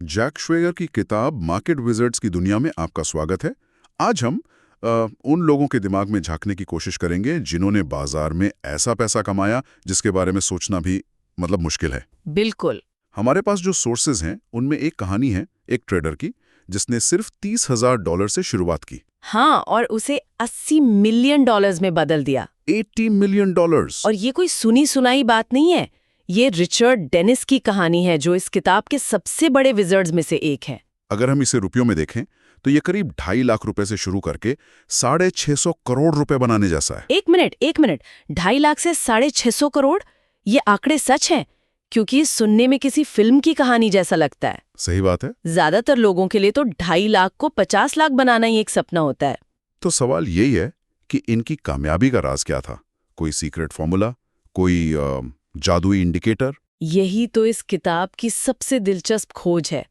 Jack श्वेगर की किताब market wizards की दुनिया में आपका स्वागत है। आज हम उन लोगों के दिमाग में झांकने की कोशिश करेंगे जिन्होंने बाजार में ऐसा पैसा कमाया जिसके बारे में सोचना भी मुश्किल है। बिल्कुल। हमारे पास जो सोर्सेज हैं उनमें एक कहानी है एक ट्रेडर की जिसने सिर्फ $30,000 से शुरुआत की। हाँ, और उसे $80 मिलियन में बदल दिया। $80 मिलियन। और ये कोई सुनी सुनाई बात नहीं है, ये रिचर्ड डेनिस की कहानी है जो इस किताब के सबसे बड़े विजर्ड्स में से एक है। अगर हम इसे रुपयों में देखें तो ये करीब 2.5 लाख रुपए से शुरू करके 650 करोड़ रुपए बनाने जैसा है। एक मिनट 2.5 लाख से 650 करोड़, ये आंकड़े सच हैं? क्योंकि सुनने में किसी फिल्म की कहानी जैसा लगता है। सही बात है। ज्यादातर लोगों के लिए तो 2.5 लाख को 50 लाख बनाना ही एक सपना होता है। तो सवाल यही है कि इनकी कामयाबी का राज क्या था? कोई सीक्रेट फॉर्मूला, कोई जादुई इंडिकेटर? यही तो इस किताब की सबसे दिलचस्प खोज है।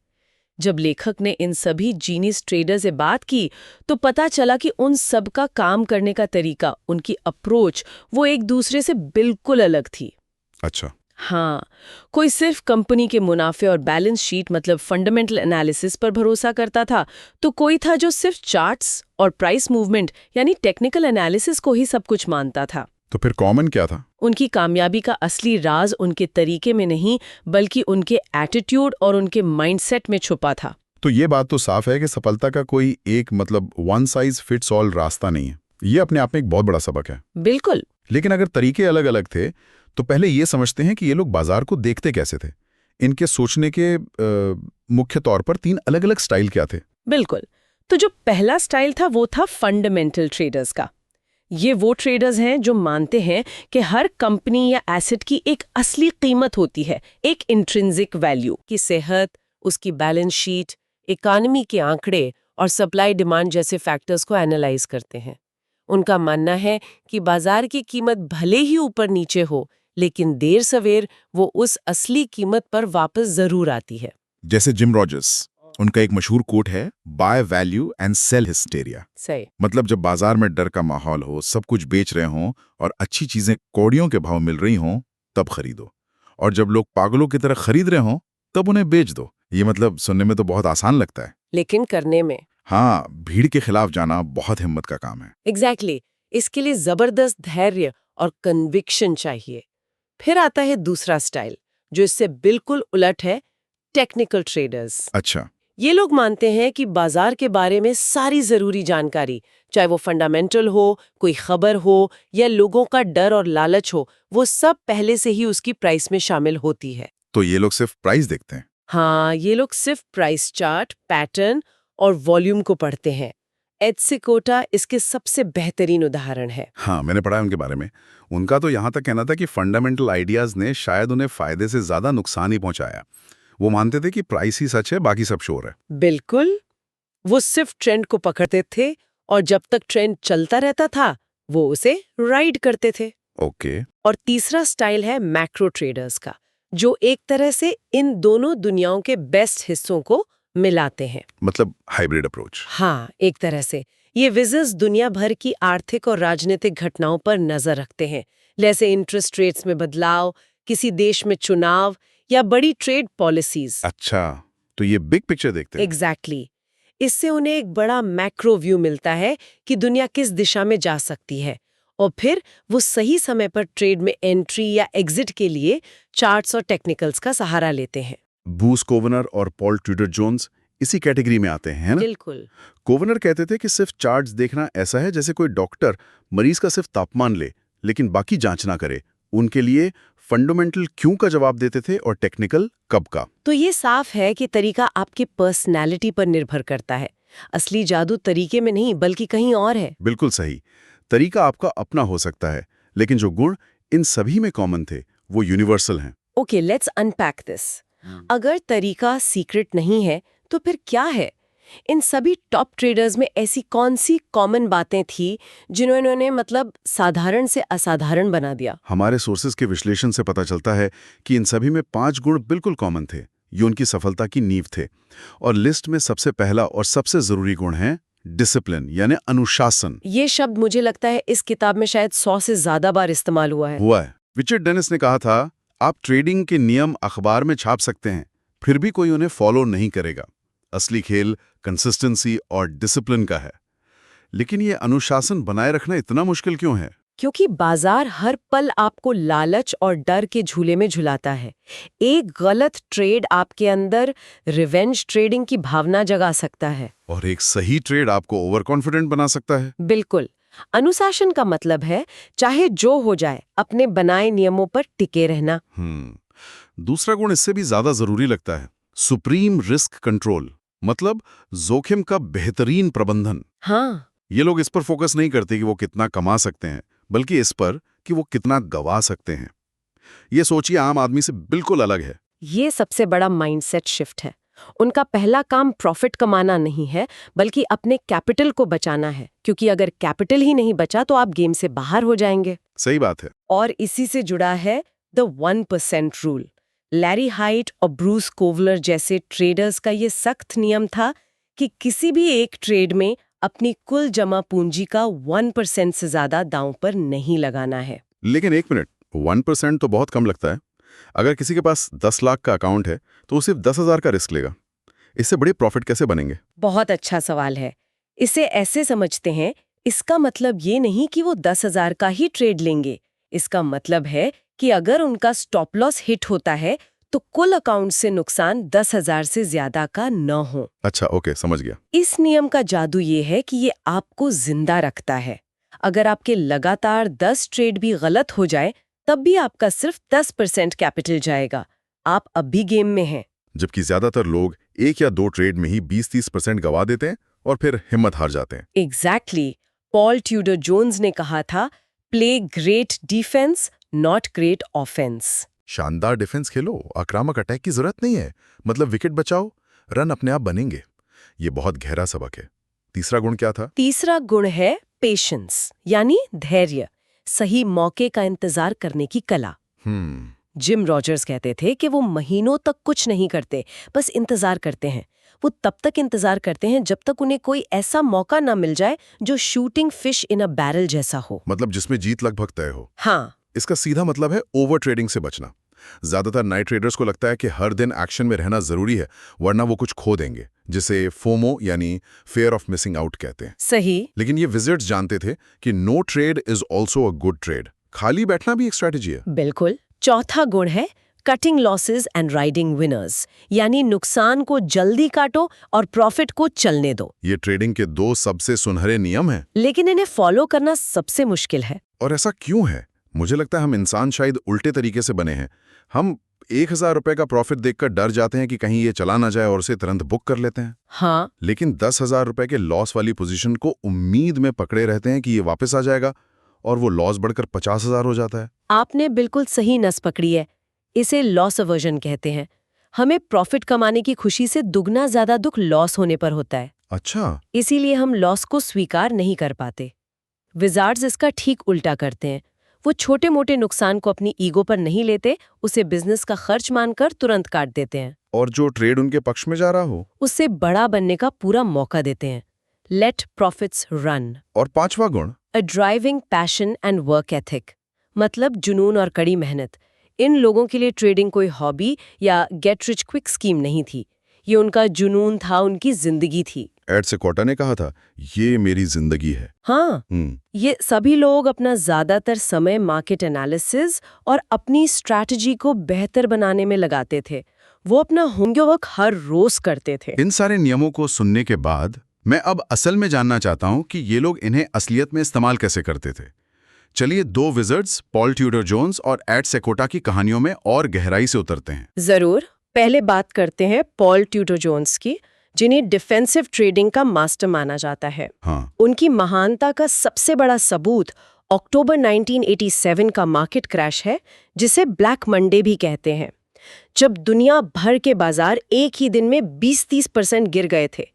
जब लेखक ने इन सभी जीनियस ट्रेडर से बात की तो पता चला कि उन सब का काम करने का तरीका, उनकी अप्रोच, वो एक दूसरे से बिल्कुल अलग थी। अच्छा। हाँ, कोई सिर्फ कंपनी के मुनाफे और बैलेंस शीट फंडामेंटल एनालिसिस पर भरोसा करता था, तो कोई था जो सिर्फ चार्ट्स और प्राइस मूवमेंट यानी टेक्निकल एनालिसिस को ही सब कुछ मानता था। तो फिर कॉमन क्या था? उनकी कामयाबी का असली राज उनके तरीके में नहीं बल्कि उनके एटीट्यूड और उनके माइंडसेट में छुपा था। तो ये बात तो साफ है कि सफलता का कोई एक वन साइज फिट्स ऑल रास्ता नहीं है। ये अपने आप में एक बहुत बड़ा सबक है। बिल्कुल। लेकिन अगर तरीके अलग अलग थे तो पहले ये समझते हैं कि ये लोग बाजार को देखते कैसे थे। इनके सोचने के मुख्य तौर पर 3 अलग अलग स्टाइल क्या थे? बिल्कुल। तो जो पहला स्टाइल था वो था फंडामेंटल ट्रेडर्स का। ये वो ट्रेडर्स हैं जो मानते हैं कि हर कंपनी या एसेट की एक असली कीमत होती है, एक इंट्रिंसिक वैल्यू की सेहत, उसकी बैलेंस शीट, इकोनॉमी के आंकड़े और सप्लाई डिमांड जैसे फैक्टर्स को एनालाइज करते हैं। उनका मानना है कि बाजार की कीमत भले ही ऊपर नीचे हो, लेकिन देर सवेर वो उस असली कीमत पर वापस जरूर आती है। जैसे जिम रॉजर्स, उनका एक मशहूर कोट है, buy value and sell hysteria. सही। मतलब जब बाजार में डर का माहौल हो, सब कुछ बेच रहे हों और अच्छी चीजें कौड़ियों के भाव मिल रही हों, तब खरीदो। और जब लोग पागलों की तरह खरीद रहे हों, तब उन्हें बेच दो। ये सुनने में तो बहुत आसान लगता है, लेकिन करने में, हाँ, भीड़ के खिलाफ जाना बहुत हिम्मत का काम है। एग्जैक्टली। इसके लिए जबरदस्त धैर्य और कन्विक्शन चाहिए। फिर आता है दूसरा स्टाइल जो इससे बिल्कुल उलट है, टेक्निकल ट्रेडर्स। अच्छा। ये लोग मानते हैं कि बाजार के बारे में सारी जरूरी जानकारी, चाहे वो फंडामेंटल हो, कोई खबर हो या लोगों का डर और लालच हो, वो सब पहले से ही उसकी प्राइस में शामिल होती है। तो ये लोग सिर्फ प्राइस देखते हैं? हाँ, ये लोग सिर्फ प्राइस चार्ट, पैटर्न और वॉल्यूम को पढ़ते हैं। एड सिकोटा इसके सबसे बेहतरीन उदाहरण है। हाँ, मैंने पढ़ा है उनके बारे में। उनका तो यहाँ तक कहना था कि फंडामेंटल आइडियाज ने शायद उन्हें फायदे से ज्यादा नुकसान ही पहुंचाया। वो मानते थे कि प्राइस ही सच है, बाकी सब शोर है। बिल्कुल। वो सिर्फ ट्रेंड को पकड़ते थे और जब तक ट्रेंड चलता रहता था वो उसे राइड करते थे। ओके। और तीसरा स्टाइल है मैक्रो ट्रेडर्स का, जो एक तरह से इन दोनों दुनियाओं के बेस्ट हिस्सों को मिलाते हैं। मतलब हाइब्रिड अप्रोच। हाँ, एक तरह से ये विजर्स दुनिया भर की आर्थिक और राजनीतिक घटनाओं पर नजर रखते हैं, जैसे इंटरेस्ट रेट्स में बदलाव, किसी देश में चुनाव या बड़ी ट्रेड पॉलिसीज। अच्छा, तो ये बिग पिक्चर देखते हैं। एग्जैक्टली। इससे उन्हें एक बड़ा मैक्रो व्यू मिलता है कि दुनिया किस दिशा में जा सकती है, और फिर वो सही समय पर ट्रेड में एंट्री या एग्जिट के लिए चार्ट्स और टेक्निकल्स का सहारा लेते हैं। बूस कोवनर और पॉल ट्यूडर जोन्स इसी कैटेगरी में आते हैं, है ना? बिल्कुल। कोवनर कहते थे कि सिर्फ चार्ट्स देखना ऐसा है जैसे कोई डॉक्टर मरीज का सिर्फ तापमान ले लेकिन बाकी जांच ना करे। उनके लिए फंडामेंटल क्यों का जवाब देते थे और टेक्निकल कब का। तो ये साफ है कि तरीका आपकी पर्सनैलिटी पर निर्भर करता है। असली जादू तरीके में नहीं बल्कि कहीं और है। बिल्कुल सही। तरीका आपका अपना हो सकता है, लेकिन जो गुण इन सभी में कॉमन थे वो यूनिवर्सल हैं। Okay, let's unpack this. अगर तरीका सीक्रेट नहीं है तो फिर क्या है? इन सभी टॉप ट्रेडर्स में ऐसी कौन सी कॉमन बातें थी जिन्होंने साधारण से असाधारण बना दिया? हमारे सोर्सेज के विश्लेषण से पता चलता है कि इन सभी में 5 गुण बिल्कुल कॉमन थे। ये उनकी सफलता की नींव थे। और लिस्ट में सबसे पहला और सबसे जरूरी गुण है डिसिप्लिन, यानी अनुशासन। ये शब्द मुझे लगता है इस किताब में शायद 100 से ज्यादा बार इस्तेमाल हुआ है। रिचर्ड डेनिस ने कहा था, आप ट्रेडिंग के नियम अखबार में छाप सकते हैं फिर भी कोई उन्हें फॉलो नहीं करेगा। असली खेल कंसिस्टेंसी और डिसिप्लिन का है। लेकिन ये अनुशासन बनाए रखना इतना मुश्किल क्यों है? क्योंकि बाजार हर पल आपको लालच और डर के झूले में झुलाता है। एक गलत ट्रेड आपके अंदर रिवेंज ट्रेडिंग की भावना जगा सकता है। और एक सही ट्रेड आपको ओवर कॉन्फिडेंट बना सकता है। बिल्कुल। अनुशासन का मतलब है चाहे जो हो जाए अपने बनाए नियमों पर टिके रहना। दूसरा गुण इससे भी ज्यादा जरूरी लगता है, सुप्रीम रिस्क कंट्रोल, मतलब जोखिम का बेहतरीन प्रबंधन। हाँ, ये लोग इस पर फोकस नहीं करते कि वो कितना कमा सकते हैं, बल्कि इस पर कि वो कितना गवा सकते हैं। ये सोचिए आम आदमी से बिल्कुल अलग है। ये सबसे बड़ा माइंडसेट शिफ्ट है। उनका पहला काम प्रॉफिट कमाना नहीं है, बल्कि अपने कैपिटल को बचाना है, क्योंकि अगर कैपिटल ही नहीं बचा तो आप गेम से बाहर हो जाएंगे। सही बात है। और इसी से जुड़ा है द 1% रूल। लैरी हाइट और ब्रूस कोवलर जैसे ट्रेडर्स का ये सख्त नियम था कि किसी भी एक ट्रेड में अपनी कुल जमा पूंजी का 1% से ज्यादा दांव पर नहीं लगाना है। लेकिन एक मिनट, 1% तो बहुत कम लगता है। अगर किसी के पास 10 लाख का अकाउंट है तो वो सिर्फ 10,000 का रिस्क लेगा। इससे बड़े प्रॉफिट कैसे बनेंगे? बहुत अच्छा सवाल है। इसे ऐसे समझते हैं, इसका मतलब ये नहीं कि वो 10,000 का ही ट्रेड लेंगे। इसका मतलब है कि अगर उनका स्टॉप लॉस हिट होता है तो कुल अकाउंट से नुकसान 10,000 से ज्यादा का न हो। अच्छा, ओके, समझ गया। इस नियम का जादू ये है कि ये आपको जिंदा रखता है। अगर आपके लगातार 10 ट्रेड भी गलत हो जाए तब भी आपका सिर्फ 10% कैपिटल जाएगा। आप अब भी गेम में हैं। जबकि ज्यादातर लोग एक या दो ट्रेड में ही 20-30% गवा देते हैं और फिर हिम्मत हार जाते हैं। एग्जैक्टली। पॉल ट्यूडर जोन्स ने कहा था, play great defence not great offence. शानदार डिफेंस खेलो, आक्रामक अटैक की जरूरत नहीं है। मतलब विकेट बचाओ, रन अपने आप बनेंगे। ये बहुत गहरा सबक है। तीसरा गुण क्या था? तीसरा गुण है पेशेंस, यानी धैर्य, सही मौके का इंतजार करने की कला। जिम रॉजर्स कहते थे कि वो महीनों तक कुछ नहीं करते, बस इंतजार करते हैं। वो तब तक इंतजार करते हैं जब तक उन्हें कोई ऐसा मौका ना मिल जाए जो shooting fish in a barrel जैसा हो। मतलब जिसमें जीत लगभग तय हो। हाँ, इसका सीधा मतलब है ओवर ट्रेडिंग से बचना। ज्यादातर नाइट ट्रेडर्स को लगता है कि हर दिन एक्शन में रहना जरूरी है, वरना वो कुछ खो देंगे, जिसे फोमो यानी फियर ऑफ मिसिंग आउट कहते हैं। सही। लेकिन ये विजिट्स जानते थे कि no trade is also a good trade. खाली बैठना भी एक स्ट्रेटेजी है। बिल्कुल। चौथा गुण है cutting losses and riding winners, यानी नुकसान को जल्दी काटो और प्रॉफिट को चलने दो। ये ट्रेडिंग के दो सबसे सुनहरे नियम हैं। लेकिन इन्हें फॉलो करना सबसे मुश्किल है। और ऐसा क्यों है? मुझे लगता है हम इंसान शायद उल्टे तरीके से बने हैं। हम 1,000 रुपए का प्रॉफिट देखकर डर जाते हैं कि कहीं ये चला ना जाए और उसे तुरंत बुक कर लेते हैं। हाँ, लेकिन 10,000 रुपए के लॉस वाली पोजीशन को उम्मीद में पकड़े रहते हैं कि ये वापस आ जाएगा, और वो लॉस बढ़कर 50,000 हो जाता है। आपने बिल्कुल सही नस पकड़ी है। इसे लॉस अवर्जन कहते हैं। हमें प्रॉफिट कमाने की खुशी से दुगना ज्यादा दुख लॉस होने पर होता है। अच्छा, इसीलिए हम लॉस को स्वीकार नहीं कर पाते। विजार्ड्स इसका ठीक उल्टा करते हैं। वो छोटे मोटे नुकसान को अपनी ईगो पर नहीं लेते, उसे बिजनेस का खर्च मानकर तुरंत काट देते हैं। और जो ट्रेड उनके पक्ष में जा रहा हो उससे बड़ा बनने का पूरा मौका देते हैं। Let profits run. और पांचवा गुण, a driving passion and work ethic, मतलब जुनून और कड़ी मेहनत। इन लोगों के लिए ट्रेडिंग कोई हॉबी या गेट रिच क्विक स्कीम नहीं थी। ये उनका जुनून था, उनकी जिंदगी थी। एड सेक्वाटा ने कहा था, ये मेरी जिंदगी है। हाँ, ये सभी लोग अपना ज्यादातर समय मार्केट एनालिसिस और अपनी स्ट्रैटेजी को बेहतर बनाने में लगाते थे। वो अपना होमवर्क हर रोज करते थे। इन सारे नियमों को सुनने के बाद मैं अब असल में जानना चाहता हूं कि ये लोग इन्हें असलियत में इस्तेमाल कैसे करते थे। चलिए दो विजर्ड्स पॉल ट्यूडर जोन्स और एड सेक्वाटा की कहानियों में और गहराई से उतरते हैं। जरूर। पहले बात करते हैं पॉल ट्यूडर जोन्स की, जिन्हें डिफेंसिव ट्रेडिंग का मास्टर माना जाता है। हाँ, उनकी महानता का सबसे बड़ा सबूत अक्टूबर 1987 का मार्केट क्रैश है, जिसे ब्लैक मंडे भी कहते हैं। जब दुनिया भर के बाजार एक ही दिन में 20-30% गिर गए थे,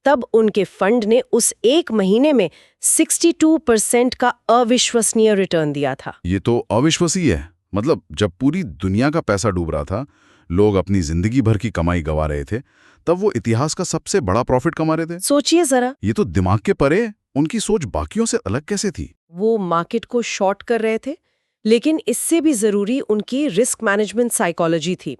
तब उनके फंड ने उस एक महीने में 62% का अविश्वसनीय रिटर्न दिया था। ये तो अविश्वसनीय है। मतलब जब पूरी दुनिया का पैसा डूब रहा था, लोग अपनी जिंदगी भर की कमाई गंवा रहे थे, तब वो इतिहास का सबसे बड़ा प्रॉफिट कमा रहे थे। सोचिए जरा। ये तो दिमाग के परे। उनकी सोच बाकियों से अलग कैसे थी? वो मार्केट को शॉर्ट कर रहे थे, लेकिन इससे भी जरूरी उनकी रिस्क मैनेजमेंट साइकोलॉजी थी।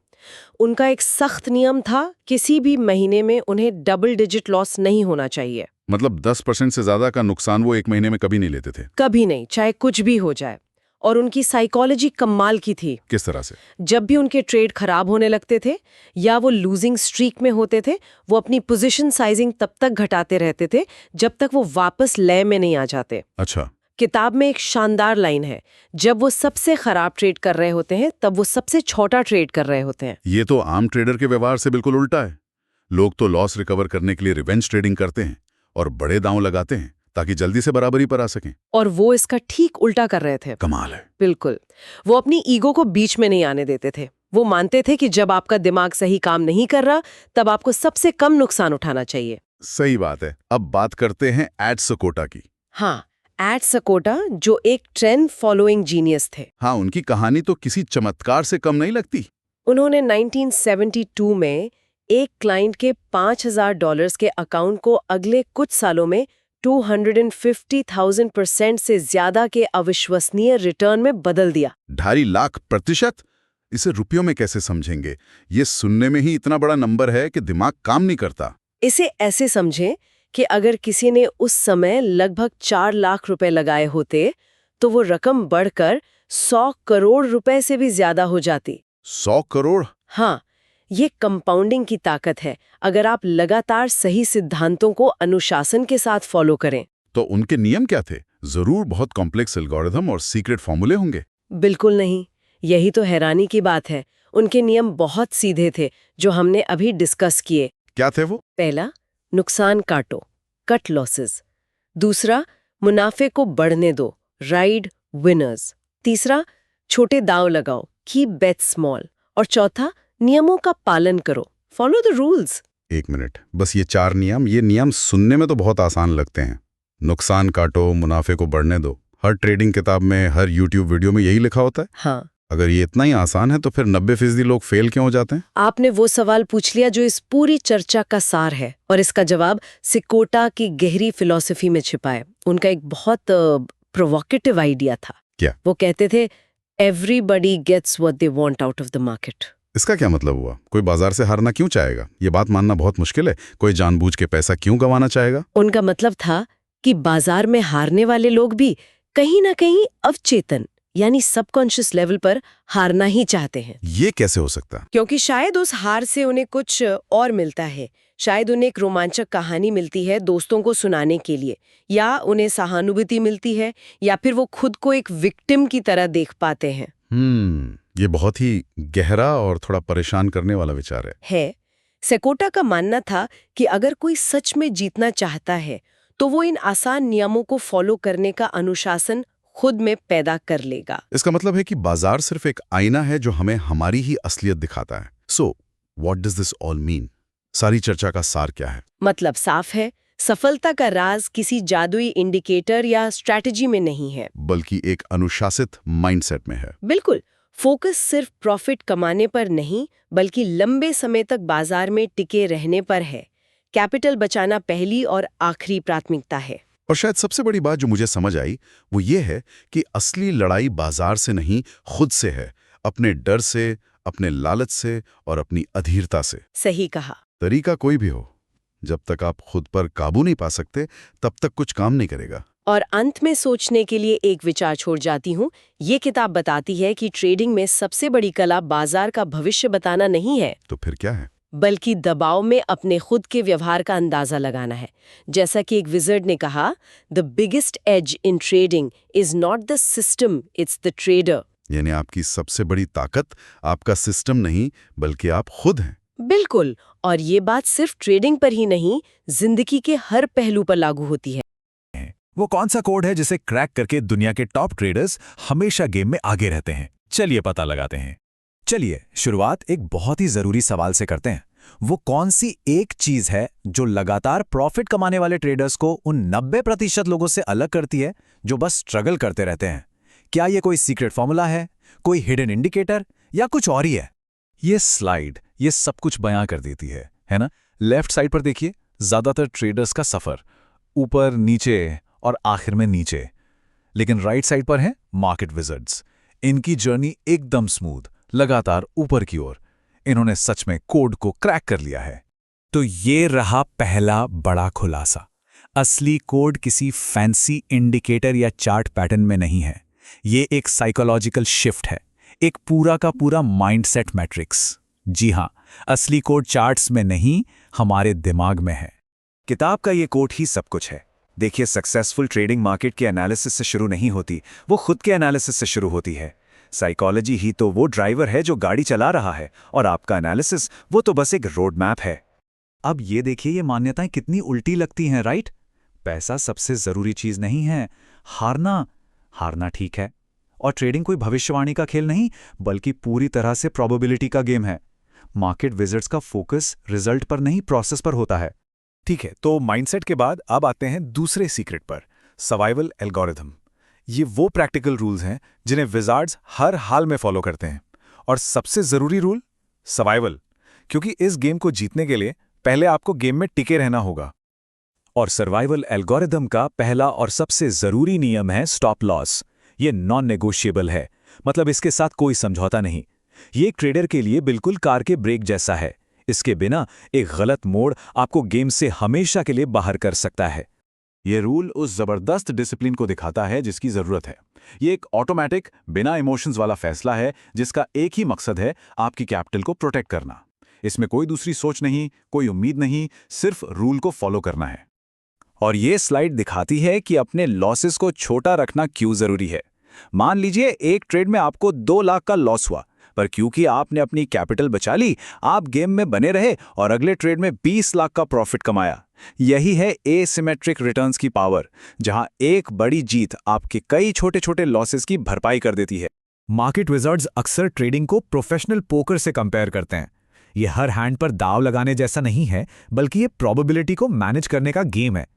उनका एक सख्त नियम था, किसी भी महीने में उन्हें डबल डिजिट लॉस नहीं होना चाहिए। मतलब 10% से ज्यादा का नुकसान वो एक महीने में कभी नहीं लेते थे? कभी नहीं, चाहे कुछ भी हो जाए। और उनकी साइकोलॉजी कमाल की थी। किस तरह से? जब भी उनके ट्रेड खराब होने लगते थे या वो लूजिंग स्ट्रीक में होते थे, वो अपनी पोजीशन साइजिंग तब तक घटाते रहते थे जब तक वो वापस लय में नहीं आ जाते। अच्छा। किताब में एक शानदार लाइन है, जब वो सबसे खराब ट्रेड कर रहे होते हैं तब वो सबसे छोटा ट्रेड कर रहे होते हैं। ये तो आम ट्रेडर के व्यवहार से बिल्कुल उल्टा है। लोग तो लॉस रिकवर करने के लिए रिवेंज ट्रेडिंग करते हैं और बड़े दांव लगाते हैं ताकि जल्दी से बराबरी पर आ सकें। और वो इसका ठीक उल्टा कर रहे थे। कमाल है। बिल्कुल। वो अपनी ईगो को बीच में नहीं आने देते थे। वो मानते थे कि जब आपका दिमाग सही काम नहीं कर रहा, तब आपको सबसे कम नुकसान उठाना चाहिए। सही बात है। अब बात करते हैं एड सकोटा की। हाँ, एड सकोटा जो एक ट्रेंड फॉलोइंग जीनियस थे। हाँ, उनकी कहानी तो किसी चमत्कार से कम नहीं लगती। उन्होंने 1972 में एक क्लाइंट के $5,000 के अकाउंट को अगले कुछ सालों में 250,000% से ज्यादा के अविश्वसनीय रिटर्न में बदल दिया। 2.5 लाख %? इसे रुपयों में कैसे समझेंगे? ये सुनने में ही इतना बड़ा नंबर है कि दिमाग काम नहीं करता। इसे ऐसे समझें कि अगर किसी ने उस समय लगभग 4 लाख रुपए लगाए होते, तो वो रकम बढ़कर 100 करोड़ रुपए से भी ज्यादा हो जाती। 100 करोड़? हाँ, ये कंपाउंडिंग की ताकत है, अगर आप लगातार सही सिद्धांतों को अनुशासन के साथ फॉलो करें। तो उनके नियम क्या थे? जरूर बहुत कॉम्प्लेक्स एल्गोरिथम और सीक्रेट फॉर्मूले होंगे। बिल्कुल नहीं, यही तो हैरानी की बात है। उनके नियम बहुत सीधे थे, जो हमने अभी डिस्कस किए। क्या थे वो? पहला, नुकसान काटो, कट लॉसेस। दूसरा, मुनाफे को बढ़ने दो, राइड विनर्स। तीसरा, छोटे दांव लगाओ, कीप बेट्स स्मॉल। और चौथा, नियमों का पालन करो, फॉलो द रूल्स। 1 मिनट, बस ये 4 नियम, ये नियम सुनने में तो बहुत आसान लगते हैं। नुकसान काटो, मुनाफे को बढ़ने दो। हर ट्रेडिंग किताब में, हर यूट्यूब वीडियो में यही लिखा होता है। हाँ। अगर ये इतना ही आसान है तो फिर 90% लोग फेल क्यों हो जाते हैं? आपने वो सवाल पूछ लिया जो इस पूरी चर्चा का सार है, और इसका जवाब सिकोटा की गहरी फिलॉसफी में छिपा है। उनका एक बहुत प्रोवोकेटिव आइडिया था। क्या? वो कहते थे, everybody gets what they want out of the market. इसका क्या मतलब हुआ? कोई बाजार से हारना क्यों चाहेगा? ये बात मानना बहुत मुश्किल है। कोई जानबूझ के पैसा क्यों गंवाना चाहेगा? उनका मतलब था कि बाजार में हारने वाले लोग भी कहीं ना कहीं अवचेतन यानी सबकॉन्शियस लेवल पर हारना ही चाहते हैं। ये कैसे हो सकता? क्योंकि शायद उस हार से उन्हें कुछ और मिलता है। शायद उन्हें एक रोमांचक कहानी मिलती है दोस्तों को सुनाने के लिए, या उन्हें सहानुभूति मिलती है, या फिर वो खुद को एक विक्टिम की तरह देख पाते हैं। ये बहुत ही गहरा और थोड़ा परेशान करने वाला विचार है। सेकोटा का मानना था कि अगर कोई सच में जीतना चाहता है, तो वो इन आसान नियमों को फॉलो करने का अनुशासन खुद में पैदा कर लेगा। इसका मतलब है कि बाजार सिर्फ एक आईना है जो हमें हमारी ही असलियत दिखाता है। So what does this all mean? सारी चर्चा का सार क्या है? मतलब साफ है, सफलता का राज किसी जादुई इंडिकेटर या स्ट्रैटेजी में नहीं है, बल्कि एक अनुशासित माइंडसेट में है। बिल्कुल। फोकस सिर्फ प्रॉफिट कमाने पर नहीं, बल्कि लंबे समय तक बाजार में टिके रहने पर है। कैपिटल बचाना पहली और आखिरी प्राथमिकता है। और शायद सबसे बड़ी बात जो मुझे समझ आई वो ये है कि असली लड़ाई बाजार से नहीं, खुद से है। अपने डर से, अपने लालच से और अपनी अधीरता से। सही कहा। तरीका कोई भी हो, जब तक आप खुद पर काबू नहीं पा सकते तब तक कुछ काम नहीं करेगा। और अंत में सोचने के लिए एक विचार छोड़ जाती हूँ। ये किताब बताती है कि ट्रेडिंग में सबसे बड़ी कला बाजार का भविष्य बताना नहीं है, तो फिर क्या है? बल्कि दबाव में अपने खुद के व्यवहार का अंदाजा लगाना है। जैसा कि एक विजर्ड ने कहा, the biggest edge in trading is not the system, it's the trader. यानी आपकी सबसे बड़ी ताकत आपका सिस्टम नहीं, बल्कि आप खुद हैं। बिल्कुल। और ये बात सिर्फ ट्रेडिंग पर ही नहीं, जिंदगी के हर पहलू पर लागू होती है। वो कौन सा कोड है जिसे क्रैक करके दुनिया के टॉप ट्रेडर्स हमेशा गेम में आगे रहते हैं? चलिए पता लगाते हैं। चलिए शुरुआत एक बहुत ही जरूरी सवाल से करते हैं। वो कौन सी एक चीज है जो लगातार प्रॉफिट कमाने वाले ट्रेडर्स को उन 90% लोगों से अलग करती है जो बस स्ट्रगल करते रहते हैं? क्या ये कोई सीक्रेट फॉर्मूला है, कोई हिडन इंडिकेटर, या कुछ और ही है? ये स्लाइड ये सब कुछ बयां कर देती है ना? लेफ्ट साइड पर देखिए, ज्यादातर ट्रेडर्स का सफर ऊपर नीचे और आखिर में नीचे। लेकिन राइट साइड पर हैं मार्केट विजर्ड्स। इनकी जर्नी एकदम स्मूथ, लगातार ऊपर की ओर। इन्होंने सच में कोड को क्रैक कर लिया है। तो ये रहा पहला बड़ा खुलासा। असली कोड किसी फैंसी इंडिकेटर या चार्ट पैटर्न में नहीं है। ये एक साइकोलॉजिकल शिफ्ट है, एक पूरा का पूरा माइंडसेट मैट्रिक्स। जी हां, असली कोड चार्ट्स में नहीं, हमारे दिमाग में है। किताब का ये कोड ही सब कुछ है। देखिए, सक्सेसफुल ट्रेडिंग मार्केट के एनालिसिस से शुरू नहीं होती, वो खुद के एनालिसिस से शुरू होती है। साइकोलॉजी ही तो वो ड्राइवर है जो गाड़ी चला रहा है, और आपका एनालिसिस वो तो बस एक रोड मैप है। अब ये देखिए, ये मान्यताएं कितनी उल्टी लगती हैं, राइट? पैसा सबसे जरूरी चीज नहीं है, हारना ठीक है। और ट्रेडिंग कोई भविष्यवाणी का खेल नहीं, बल्कि पूरी तरह से प्रोबेबिलिटी का गेम है। मार्केट विजर्ड्स का फोकस रिजल्ट पर नहीं, प्रोसेस पर होता है। ठीक है, तो माइंडसेट के बाद अब आते हैं दूसरे सीक्रेट पर, सर्वाइवल एल्गोरिथम। ये वो प्रैक्टिकल रूल्स हैं जिन्हें विजार्ड्स हर हाल में फॉलो करते हैं। और सबसे जरूरी रूल, सर्वाइवल, क्योंकि इस गेम को जीतने के लिए पहले आपको गेम में टिके रहना होगा। और सर्वाइवल एल्गोरिथम का पहला और सबसे जरूरी नियम है स्टॉप लॉस। ये नॉन नेगोशिएबल है, मतलब इसके साथ कोई समझौता नहीं। ये एक ट्रेडर के लिए बिल्कुल कार के ब्रेक जैसा है। इसके बिना एक गलत मोड़ आपको गेम से हमेशा के लिए बाहर कर सकता है। ये रूल उस जबरदस्त डिसिप्लिन को दिखाता है जिसकी जरूरत है। ये एक ऑटोमेटिक, बिना इमोशंस वाला फैसला है जिसका एक ही मकसद है, आपकी कैपिटल को प्रोटेक्ट करना। इसमें कोई दूसरी सोच नहीं, कोई उम्मीद नहीं, सिर्फ रूल को फॉलो करना है। और ये स्लाइड दिखाती है कि अपने लॉसेस को छोटा रखना क्यों जरूरी है। मान लीजिए एक ट्रेड में आपको 2 लाख का लॉस हुआ, पर क्योंकि आपने अपनी कैपिटल बचा ली, आप गेम में बने रहे और अगले ट्रेड में 20 लाख का प्रॉफिट कमाया। यही है एसिमेट्रिक रिटर्न्स की पावर, जहां एक बड़ी जीत आपके कई छोटे छोटे लॉसेस की भरपाई कर देती है। मार्केट विजर्ड्स अक्सर ट्रेडिंग को प्रोफेशनल पोकर से कंपेयर करते हैं। ये हर हैंड पर दाव लगाने जैसा नहीं है, बल्कि ये प्रोबेबिलिटी को मैनेज करने का गेम है।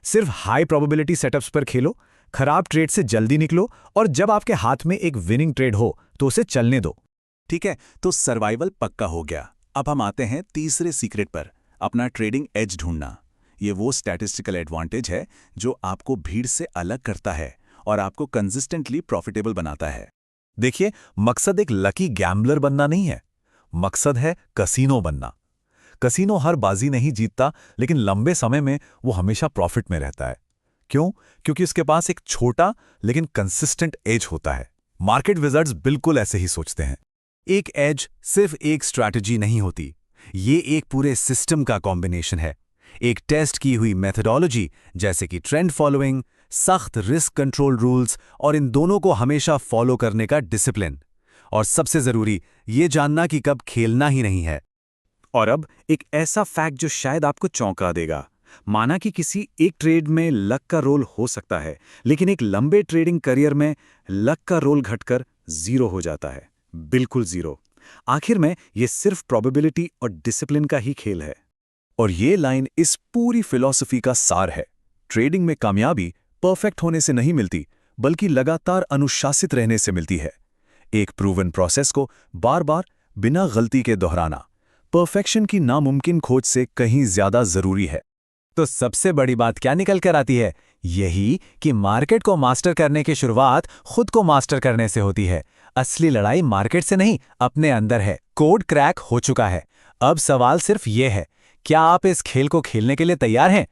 सिर्फ हाई प्रोबेबिलिटी सेटअप्स पर खेलो, खराब ट्रेड से जल्दी निकलो, और जब आपके हाथ में एक विनिंग ट्रेड हो तो उसे चलने दो। ठीक है, तो सर्वाइवल पक्का हो गया। अब हम आते हैं तीसरे सीक्रेट पर, अपना ट्रेडिंग एज ढूंढना। ये वो स्टैटिस्टिकल एडवांटेज है जो आपको भीड़ से अलग करता है और आपको कंसिस्टेंटली प्रॉफिटेबल बनाता है। देखिए, मकसद एक लकी गैम्बलर बनना नहीं है, मकसद है कसीनो बनना। कसीनो हर बाजी नहीं जीतता, लेकिन लंबे समय में वो हमेशा प्रॉफिट में रहता है। क्यों? क्योंकि उसके पास एक छोटा लेकिन कंसिस्टेंट एज होता है। मार्केट विजर्ड्स बिल्कुल ऐसे ही सोचते हैं। एक एज सिर्फ एक स्ट्रैटेजी नहीं होती, ये एक पूरे सिस्टम का कॉम्बिनेशन है। एक टेस्ट की हुई मेथडोलॉजी, जैसे कि ट्रेंड फॉलोइंग, सख्त रिस्क कंट्रोल रूल्स, और इन दोनों को हमेशा फॉलो करने का डिसिप्लिन। और सबसे जरूरी, ये जानना कि कब खेलना ही नहीं है। और अब एक ऐसा फैक्ट जो शायद आपको चौंका देगा। माना कि किसी एक ट्रेड में लक का रोल हो सकता है, लेकिन एक लंबे ट्रेडिंग करियर में लक का रोल घटकर 0 हो जाता है, बिल्कुल 0। आखिर में ये सिर्फ प्रोबेबिलिटी और डिसिप्लिन का ही खेल है। और ये लाइन इस पूरी फिलॉसफी का सार है। ट्रेडिंग में कामयाबी परफेक्ट होने से नहीं मिलती, बल्कि लगातार अनुशासित रहने से मिलती है। एक प्रूवन प्रोसेस को बार बार बिना गलती के दोहराना परफेक्शन की नामुमकिन खोज से कहीं ज्यादा जरूरी है। तो सबसे बड़ी बात क्या निकल कर आती है? यही कि मार्केट को मास्टर करने की शुरुआत खुद को मास्टर करने से होती है। असली लड़ाई मार्केट से नहीं, अपने अंदर है। कोड क्रैक हो चुका है। अब सवाल सिर्फ ये है, क्या आप इस खेल को खेलने के लिए तैयार हैं?